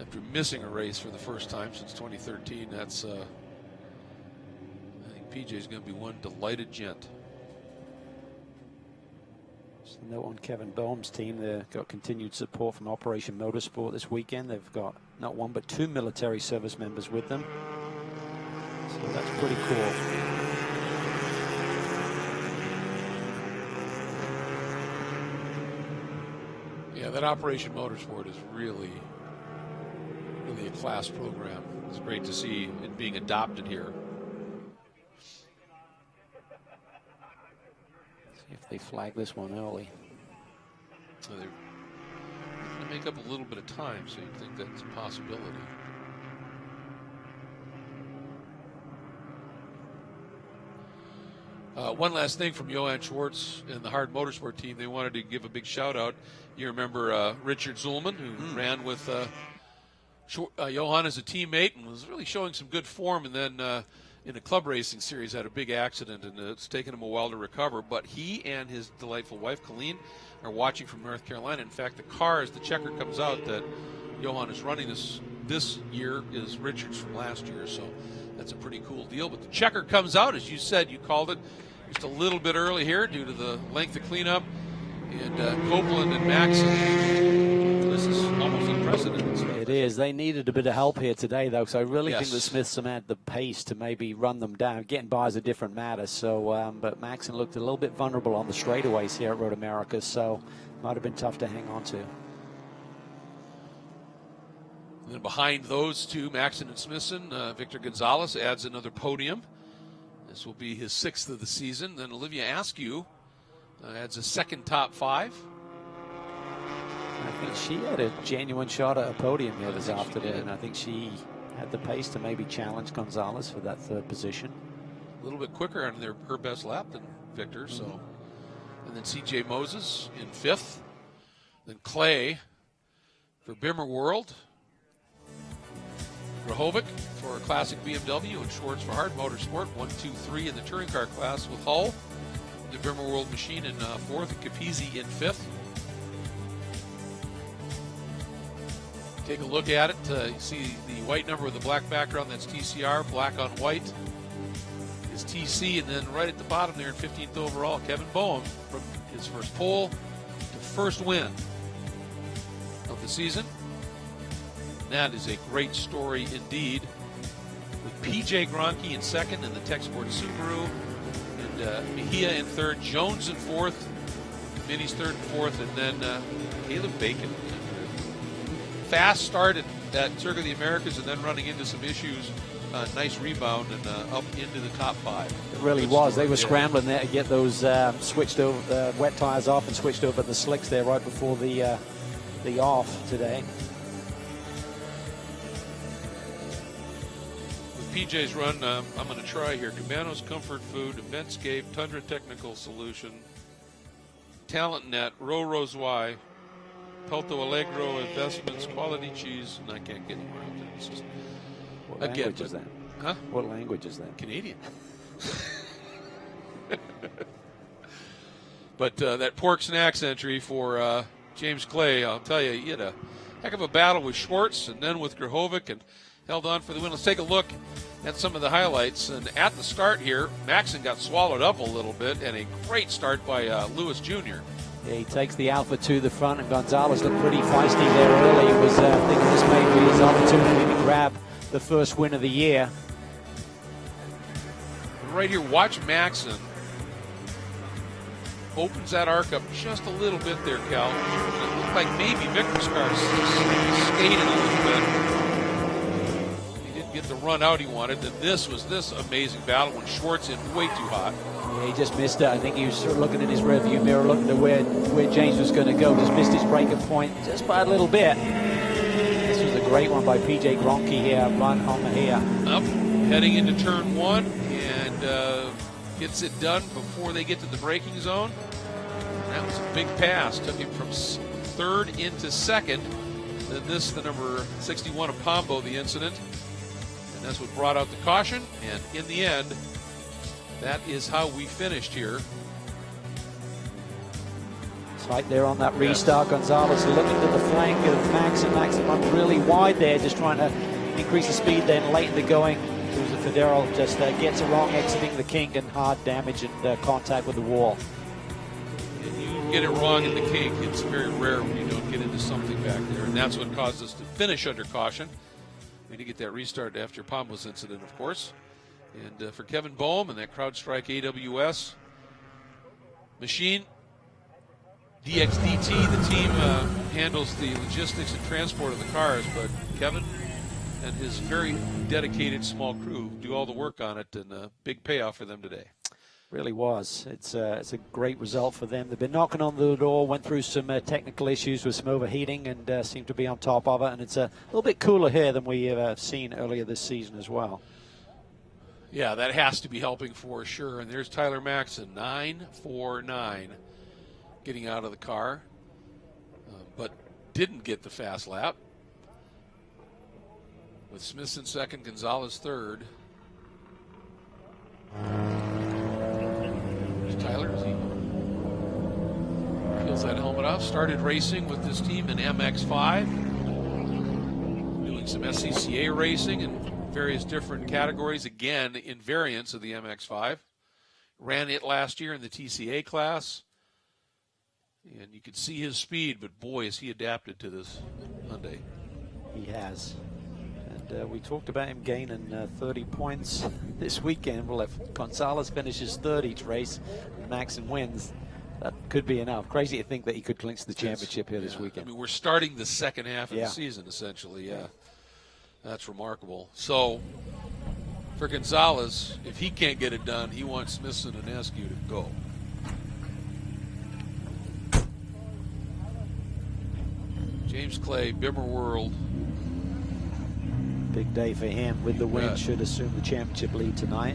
after missing a race for the first time since 2013. That's I think PJ is going to be one delighted gent. Just a note on Kevin Boehm's team. They've got continued support from Operation Motorsport this weekend. They've got not one but 2 military service members with them. So that's pretty cool. Yeah, that Operation Motorsport is really a class program. It's great to see it being adopted here. See if they flag this one early. So they're going to make up a little bit of time, so you'd think that's a possibility. One last thing from Johann Schwartz and the Hard Motorsport team. They wanted to give a big shout out. You remember Richard Zulman, who ran with Johann as a teammate and was really showing some good form, and then in a club racing series had a big accident, and it's taken him a while to recover. But he and his delightful wife Colleen are watching from North Carolina. In fact, the car, as the checker comes out that Johann is running this year, is Richard's from last year, so that's a pretty cool deal. But the checker comes out, as you said, you called it, just a little bit early here due to the length of cleanup. And Copeland and Maxon, this is almost unprecedented stuff. It is. They needed a bit of help here today, though, so I really think the Yes. Smiths had the pace to maybe run them down. Getting by is a different matter. So, but Maxon looked a little bit vulnerable on the straightaways here at Road America, so might have been tough to hang on to. And then behind those two, Maxon and Smithson, Victor Gonzalez adds another podium. This will be his 6th of the season. Then Olivia Askew adds a second top 5. I think she had a genuine shot at a podium here this afternoon, and I think she had the pace to maybe challenge Gonzalez for that 3rd position. A little bit quicker on her best lap than Victor. So, and then C.J. Moses in 5th. Then Clay for Bimmer World. Grahovic for Classic BMW, and Schwartz for Hard Motorsport. 1, 2, 3 in the touring car class with Hull, the Bimmer World machine in 4th, and Capizzi in 5th. Take a look at it. You see the white number with the black background. That's TCR. Black on white is TC. And then right at the bottom there in 15th overall, Kevin Boehm from his first pole to first win of the season. That is a great story indeed. With PJ Groenke in 2nd in the Tech Sport Subaru, and Mejia in 3rd, Jones in 4th, Minnie's 3rd and 4th, and then Caleb Bacon. Fast start at Circuit of the Americas, and then running into some issues. Nice rebound and up into the top 5. It really was. They were scrambling there to get those switched over, wet tires off and switched over the slicks there right before the off today. PJ's run, I'm going to try here. Cabanos Comfort Food, Eventscape, Tundra Technical Solution, Talent Net, Rose Y, Pelto Allegro Investments, Quality Cheese, and I can't get anywhere else. It's just, What language is that? Huh? What language is that? Canadian. But that pork snacks entry for James Clay, I'll tell you, he had a heck of a battle with Schwartz and then with Grahovic and held on for the win. Let's take a look and some of the highlights. And at the start here, Maxon got swallowed up a little bit, and a great start by Lewis Jr. Yeah, he takes the Alpha to the front, and Gonzalez looked pretty feisty there early. He was thinking this may be his opportunity to grab the first win of the year. And right here, watch Maxon. Opens that arc up just a little bit there, Cal. It looked like maybe Victor's car skated a little bit. He didn't get the run out he wanted. And this was this amazing battle when Schwartz in way too hot. Yeah, he just missed it. I think he was sort of looking in his rearview mirror, looking to where James was going to go. Just missed his breaking point just by a little bit. This was a great one by PIGROENKE here, run on here. Up, heading into turn one, and gets it done before they get to the braking zone. That was a big pass. Took him from third into second. Then this, the number 61 of POMBO, the incident. And that's what brought out the caution. And in the end, that is how we finished here. It's right there on that restart. Gonzalez looking to the flank of Maxon. Maxon runs really wide there, just trying to increase the speed, then late in the going. Federo just gets it wrong, exiting the kink, and hard damage and contact with the wall. And you get it wrong in the kink. It's very rare when you don't get into something back there, and that's what caused us to finish under caution. We need to get that restart after Pombo's incident, of course. And for Kevin BOEHME and that CrowdStrike AWS machine, DXDT, the team handles the logistics and transport of the cars, but Kevin and his very dedicated small crew do all the work on it, and a big payoff for them today. Really was. It's a great result for them. They've been knocking on the door, went through some technical issues with some overheating, and seem to be on top of it. And it's a little bit cooler here than we have seen earlier this season as well. Yeah, that has to be helping for sure. And there's Tyler Maxon, 9.49, getting out of the car, but didn't get the fast lap. With Smithson second, Gonzalez third. There's Tyler as he peels that helmet off. Started racing with this team in MX5. Doing some SCCA racing in various different categories, again in variants of the MX5. Ran it last year in the TCA class. And you could see his speed, but boy, has he adapted to this Hyundai. He has. We talked about him gaining 30 points this weekend. Well, if Gonzalez finishes third each race and Maxon wins, that could be enough. Crazy to think that he could clinch the championship here this weekend. I mean, we're starting the second half of the season, essentially. Yeah, that's remarkable. So, for Gonzalez, if he can't get it done, he wants Smithson and Askew to go. James Clay, Bimmer World. Big day for him. With the win, should assume the championship lead tonight.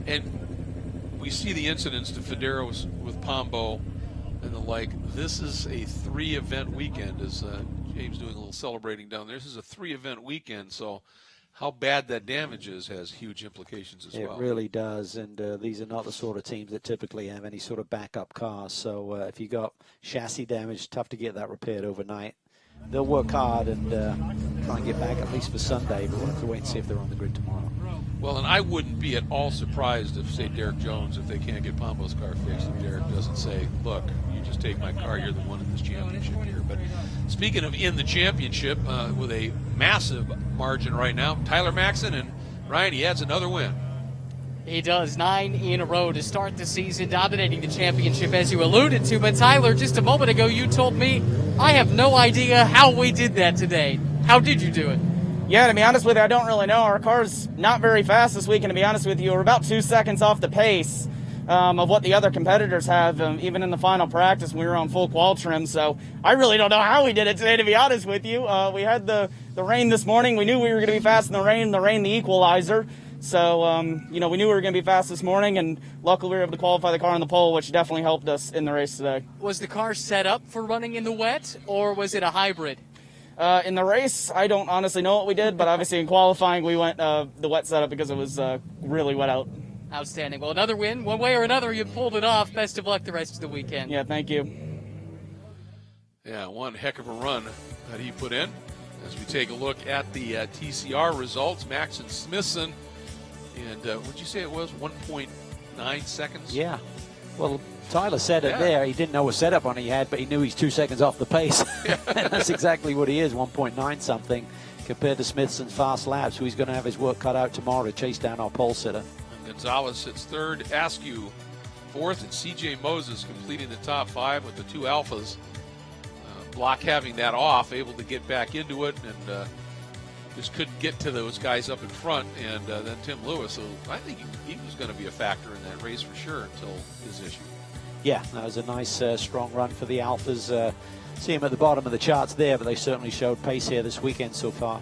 And we see the incidents to Federo's with POMBO and the like. This is a 3-event weekend, as James doing a little celebrating down there. This is a 3-event weekend, so how bad that damage is has huge implications as well. It really does, and these are not the sort of teams that typically have any sort of backup cars. So if you got chassis damage, tough to get that repaired overnight. They'll work hard and try and get back at least for Sunday, but we'll have to wait and see if they're on the grid tomorrow. Well, and I wouldn't be at all surprised if, say, Derek Jones, if they can't get Pombo's car fixed, and Derek doesn't say, look, you just take my car, you're the one in this championship here. But speaking of in the championship, with a massive margin right now, Tyler Maxon, and Ryan, he adds another win. He does, 9 in a row to start the season, dominating the championship, as you alluded to. But Tyler, just a moment ago, you told me I have no idea how we did that today. How did you do it? Yeah, to be honest with you, I don't really know. Our car's not very fast this week, and to be honest with you, we're about 2 seconds off the pace of what the other competitors have, even in the final practice when we were on full qual trim. So I really don't know how we did it today, to be honest with you. We had the rain this morning. We knew we were going to be fast in the rain, the equalizer. So, we knew we were going to be fast this morning, and luckily we were able to qualify the car on the pole, which definitely helped us in the race today. Was the car set up for running in the wet, or was it a hybrid? In the race, I don't honestly know what we did, but obviously in qualifying we went the wet setup because it was really wet out. Outstanding. Well, another win. One way or another, you pulled it off. Best of luck the rest of the weekend. Yeah, thank you. Yeah, one heck of a run that he put in. As we take a look at the TCR results, Max and Smithson, and would you say it was 1.9 seconds? Yeah. Well, Tyler said it Yeah. there. He didn't know what setup on he had, but he knew he's 2 seconds off the pace. That's exactly what he is, 1.9 something compared to Smithson's fast laps, who he's going to have his work cut out tomorrow to chase down our pole sitter. And Gonzalez sits third, Askew fourth, and CJ Moses completing the top five with the two Alphas. Block having that off, able to get back into it, and just couldn't get to those guys up in front, and then Tim Lewis. So I think he was going to be a factor in that race for sure until his issue. Yeah, that was a nice, strong run for the Alphas. See him at the bottom of the charts there, but they certainly showed pace here this weekend so far.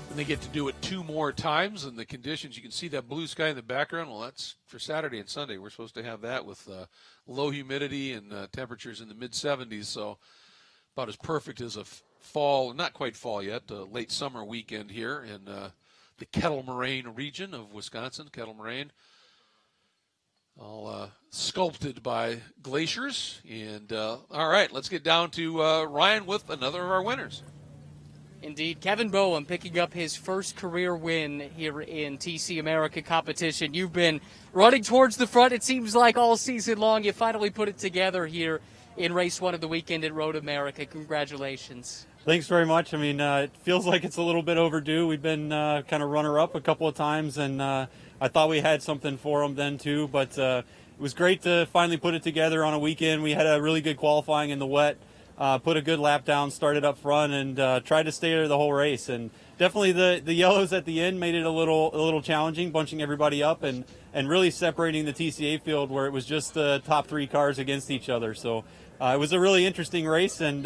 And they get to do it 2 more times, and the conditions, you can see that blue sky in the background. Well, that's for Saturday and Sunday. We're supposed to have that with low humidity and temperatures in the mid-70s, so about as perfect as a fall, not quite fall yet, late summer weekend here in the Kettle Moraine region of Wisconsin. Kettle Moraine, all sculpted by glaciers. And all right, let's get down to Ryan with another of our winners. Indeed, Kevin BOEHME picking up his first career win here in TC America competition. You've been running towards the front, it seems like, all season long. You finally put it together here in race 1 of the weekend at Road America. Congratulations. Thanks very much. I mean, it feels like it's a little bit overdue. We've been kind of runner-up a couple of times, and I thought we had something for them then too, but it was great to finally put it together on a weekend. We had a really good qualifying in the wet. Put a good lap down, started up front, and tried to stay there the whole race. And definitely the yellows at the end made it a little challenging, bunching everybody up and really separating the TCA field where it was just the top 3 cars against each other. So it was a really interesting race, and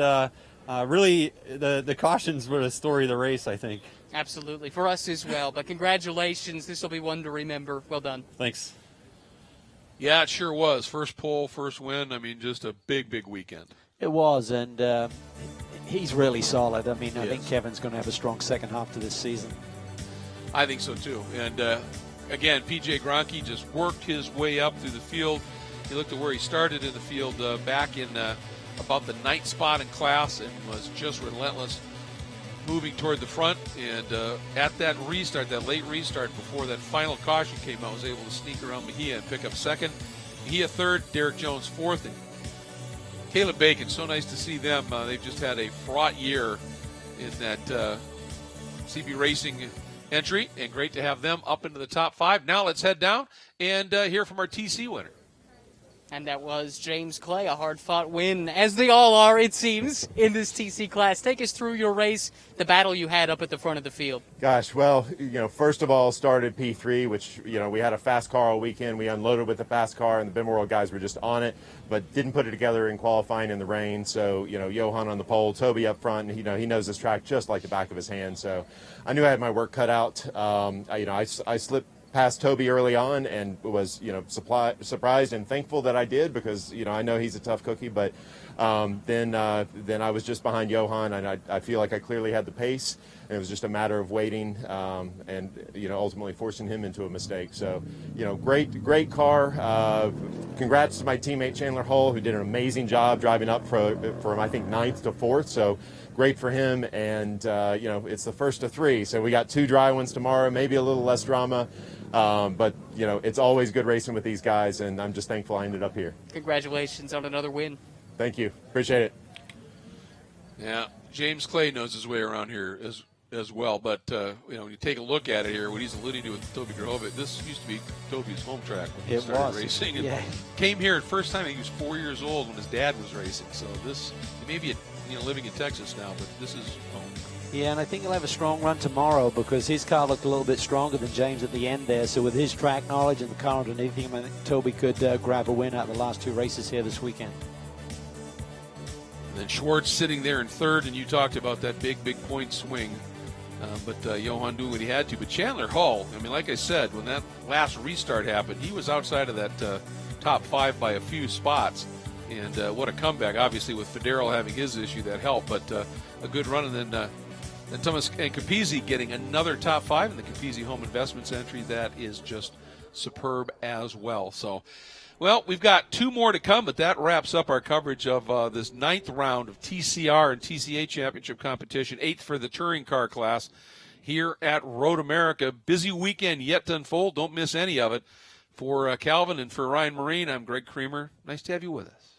really the cautions were the story of the race, I think. Absolutely, for us as well. But congratulations. This will be one to remember. Well done. Thanks. Yeah, it sure was. First pole, first win. I mean, just a big, big weekend. It was, and he's really solid. I mean, I think Yes. Kevin's going to have a strong second half to this season. I think so, too. And, again, PIGROENKE just worked his way up through the field. He looked at where he started in the field back in about the 9th spot in class and was just relentless, moving toward the front. And at that restart, that late restart before that final caution came out, was able to sneak around Mejia and pick up second. Mejia third, Derek Jones fourth, and Caleb Bacon. So nice to see them. They've just had a fraught year in that CB Racing entry, and great to have them up into the top 5. Now let's head down and hear from our TC winner. And that was James Clay, a hard-fought win, as they all are, it seems, in this TC class. Take us through your race, the battle you had up at the front of the field. Gosh, well, first of all, started P3, which, we had a fast car all weekend. We unloaded with the fast car, and the BIM World guys were just on it, but didn't put it together in qualifying in the rain. So, Johan on the pole, Toby up front, and, he knows this track just like the back of his hand. So I knew I had my work cut out. I slipped past Toby early on and was, surprised and thankful that I did because, I know he's a tough cookie. But then I was just behind Johan, and I feel like I clearly had the pace. And it was just a matter of waiting and, ultimately forcing him into a mistake. So, great car. Congrats to my teammate Chandler Hull, who did an amazing job driving up from I think 9th to 4th. So great for him. And, it's the first of 3. So we got 2 dry ones tomorrow, maybe a little less drama. But, it's always good racing with these guys, and I'm just thankful I ended up here. Congratulations on another win. Thank you. Appreciate it. Yeah, James Clay knows his way around here as well. But, when you take a look at it here, what he's alluding to with Toby Grohovic, this used to be Toby's home track when he started racing. And came here the first time he was 4 years old when his dad was racing. So he may be living in Texas now, but this is home. Yeah, and I think he'll have a strong run tomorrow because his car looked a little bit stronger than James at the end there. So with his track knowledge and the car underneath him, I think Toby could grab a win out of the last 2 races here this weekend. And then Schwartz sitting there in third, and you talked about that big point swing. But Johan doing what he had to. But Chandler Hull, I mean, like I said, when that last restart happened, he was outside of that top 5 by a few spots. And what a comeback. Obviously, with Federer having his issue, that helped. But a good run. And then And Thomas and Capizzi getting another top 5 in the Capizzi Home Investments entry. That is just superb as well. So, well, we've got 2 more to come, but that wraps up our coverage of this 9th round of TCR and TCA championship competition, 8th for the touring car class here at Road America. Busy weekend yet to unfold. Don't miss any of it. For Calvin and for Ryan Marine, I'm Greg Creamer. Nice to have you with us.